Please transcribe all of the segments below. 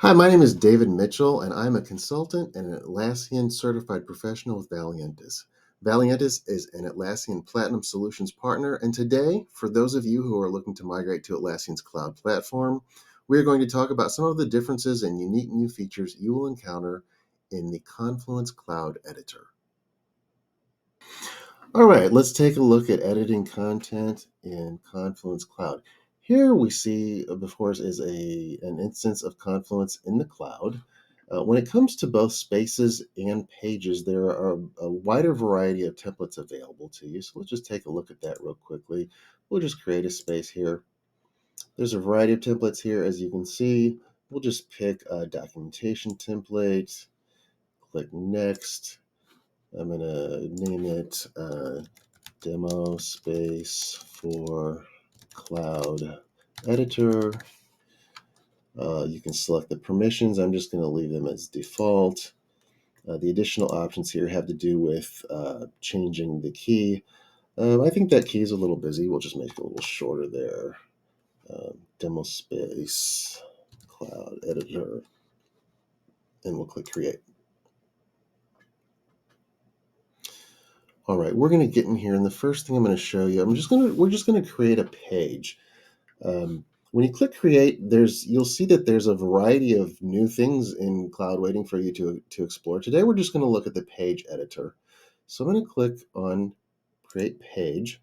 Hi, my name is David Mitchell, and I'm a consultant and an Atlassian certified professional with Valientus. Valientus is an Atlassian Platinum Solutions partner, and today, for those of you who are looking to migrate to Atlassian's cloud platform, we are going to talk about some of the differences and unique new features you will encounter in the Confluence Cloud Editor. All right, let's take a look at editing content in Confluence Cloud. Here we see before us is an instance of Confluence in the cloud. When it comes to both spaces and pages, there are a wider variety of templates available to you. So let's just take a look at that real quickly. We'll just create a space here. There's a variety of templates here, as you can see. We'll just pick a documentation template, click Next. I'm going to name it demo space for cloud editor. You can select the permissions. I'm just going to leave them as default. The additional options here have to do with changing the key. I think that key is a little busy. We'll just make it a little shorter there. Demo space cloud editor, and we'll click create. All right, we're going to get in here, and the first thing I'm going to show you, we're just going to create a page. When you click create, you'll see that there's a variety of new things in cloud waiting for you to explore. Today, we're just going to look at the page editor. So I'm going to click on create page.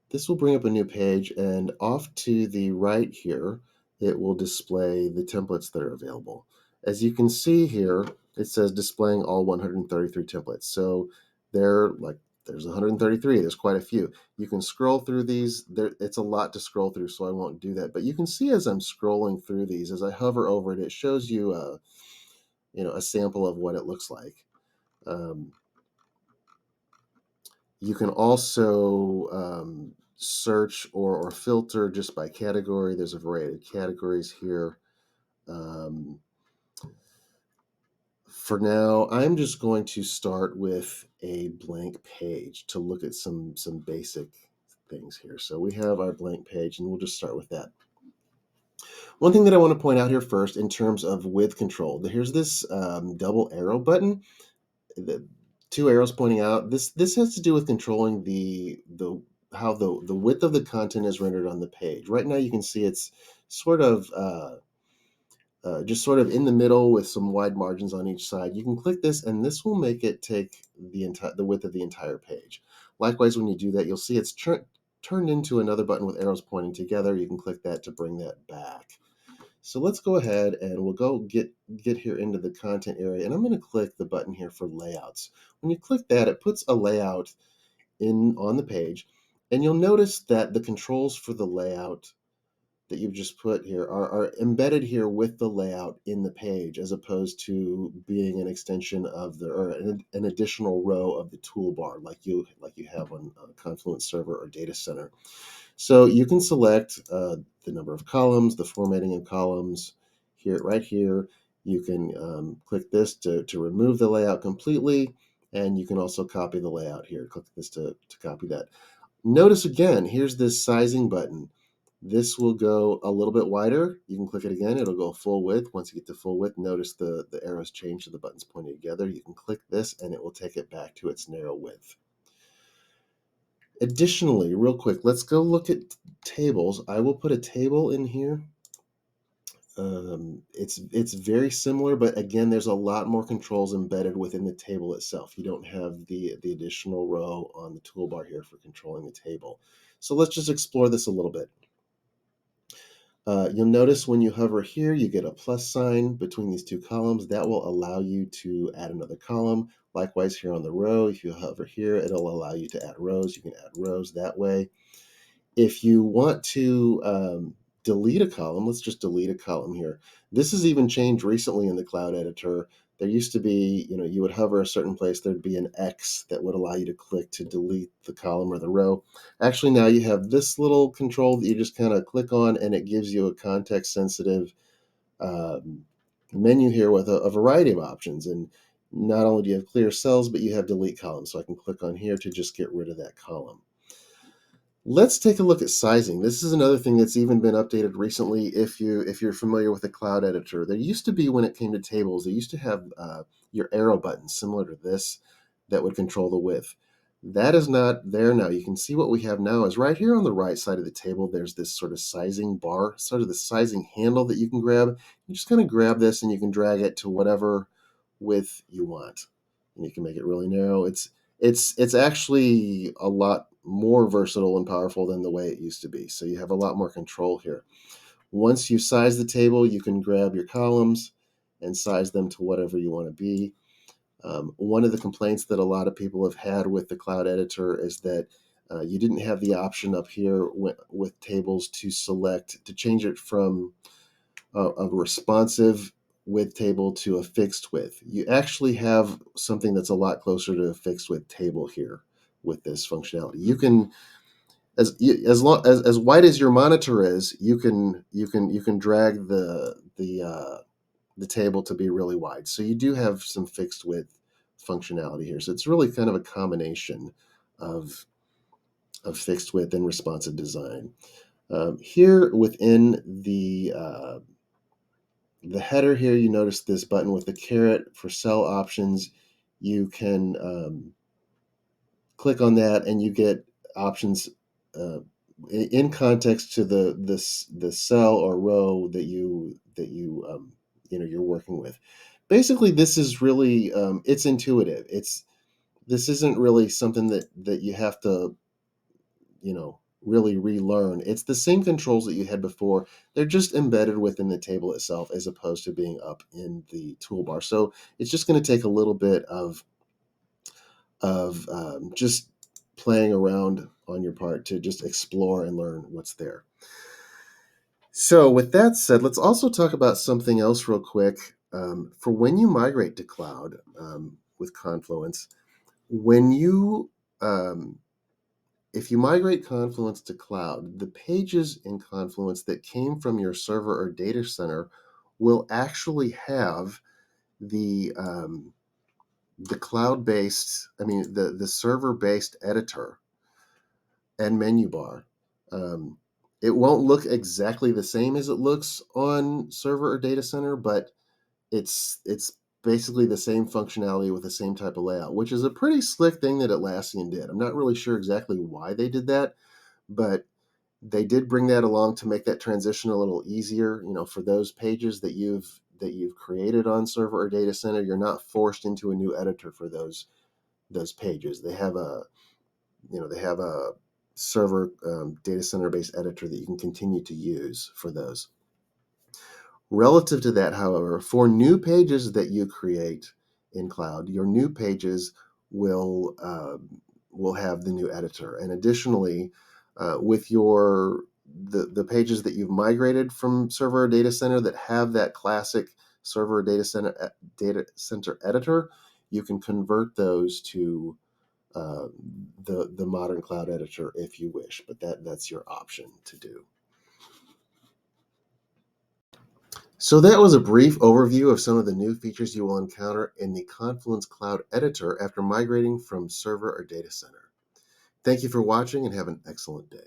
This will bring up a new page, and off to the right here, it will display the templates that are available. As you can see here, it says displaying all 133 templates. So there's 133. There's quite a few. You can scroll through these. It's a lot to scroll through, so I won't do that. But you can see as I'm scrolling through these, as I hover over it, it shows you a sample of what it looks like. You can also search or filter just by category. There's a variety of categories here. For now, I'm just going to start with a blank page to look at some basic things here. So we have our blank page, and we'll just start with that. One thing that I want to point out here first in terms of width control, here's this double arrow button. The two arrows pointing out. This has to do with controlling how the width of the content is rendered on the page. Right now, you can see it's sort of just sort of in the middle with some wide margins on each side. You can click this, and this will make it take the width of the entire page. Likewise, when you do that, you'll see it's turned into another button with arrows pointing together. You can click that to bring that back. So let's go ahead and we'll go get here into the content area, and I'm going to click the button here for layouts. When you click that, it puts a layout on the page, and you'll notice that the controls for the layout that you've just put here are embedded here with the layout in the page, as opposed to being an extension of an additional row of the toolbar like you have on Confluence Server or Data Center. So you can select the number of columns, the formatting of columns here, right here. You can click this to remove the layout completely, and you can also copy the layout here. Click this to copy that. Notice again, here's this sizing button. This will go a little bit wider. You can click it again. It'll go full width. Once you get to full width, notice the arrows change to the buttons pointing together. You can click this, and it will take it back to its narrow width. Additionally, real quick, let's go look at tables. I will put a table in here. It's very similar, but again, there's a lot more controls embedded within the table itself. You don't have the additional row on the toolbar here for controlling the table. So let's just explore this a little bit. You'll notice when you hover here, you get a plus sign between these two columns. That will allow you to add another column. Likewise, here on the row, if you hover here, it'll allow you to add rows. You can add rows that way. If you want to delete a column, let's just delete a column here. This has even changed recently in the Cloud Editor. There used to be, you would hover a certain place, there'd be an X that would allow you to click to delete the column or the row. Actually, now you have this little control that you just kind of click on, and it gives you a context-sensitive menu here with a variety of options. And not only do you have clear cells, but you have delete columns. So I can click on here to just get rid of that column. Let's take a look at sizing. This is another thing that's even been updated recently. If you're familiar with the cloud editor, there used to be, when it came to tables, they used to have your arrow buttons similar to this that would control the width. That is not there now. You can see what we have now is right here on the right side of the table. There's this sort of sizing bar, sort of the sizing handle that you can grab. You just kind of grab this and you can drag it to whatever width you want, and you can make it really narrow. It's actually a lot more versatile and powerful than the way it used to be. So you have a lot more control here. Once you size the table, you can grab your columns and size them to whatever you want to be. One of the complaints that a lot of people have had with the cloud editor is that you didn't have the option up here with tables to select to change it from a responsive width table to a fixed width. You actually have something that's a lot closer to a fixed width table here with this functionality. You can, as wide as your monitor is, you can drag the table to be really wide. So you do have some fixed width functionality here. So it's really kind of a combination of fixed width and responsive design. Here within the header here, you notice this button with the caret for cell options. You can click on that and you get options uh, in context to the cell or row that you're working with. Basically, this is really it's intuitive. This isn't really something that you have to really relearn. It's the same controls that you had before. They're just embedded within the table itself as opposed to being up in the toolbar. So it's just going to take a little bit of just playing around on your part to just explore and learn what's there. So with that said, let's also talk about something else real quick. For when you migrate to cloud with Confluence, when you if you migrate Confluence to cloud, the pages in Confluence that came from your server or data center will actually have the cloud-based, the server-based editor and menu bar. Um, it won't look exactly the same as it looks on server or data center, but it's basically the same functionality with the same type of layout, which is a pretty slick thing that Atlassian did. I'm not really sure exactly why they did that, but they did bring that along to make that transition a little easier. For those pages that you've created on server or data center, you're not forced into a new editor for those pages. They have a server data center based editor that you can continue to use for those. Relative to that, however, for new pages that you create in cloud, your new pages will have the new editor. And additionally, with the pages that you've migrated from server or data center that have that classic server or data center editor, you can convert those to uh, the modern cloud editor if you wish, but that's your option to do. So that was a brief overview of some of the new features you will encounter in the Confluence Cloud Editor after migrating from server or data center. Thank you for watching and have an excellent day.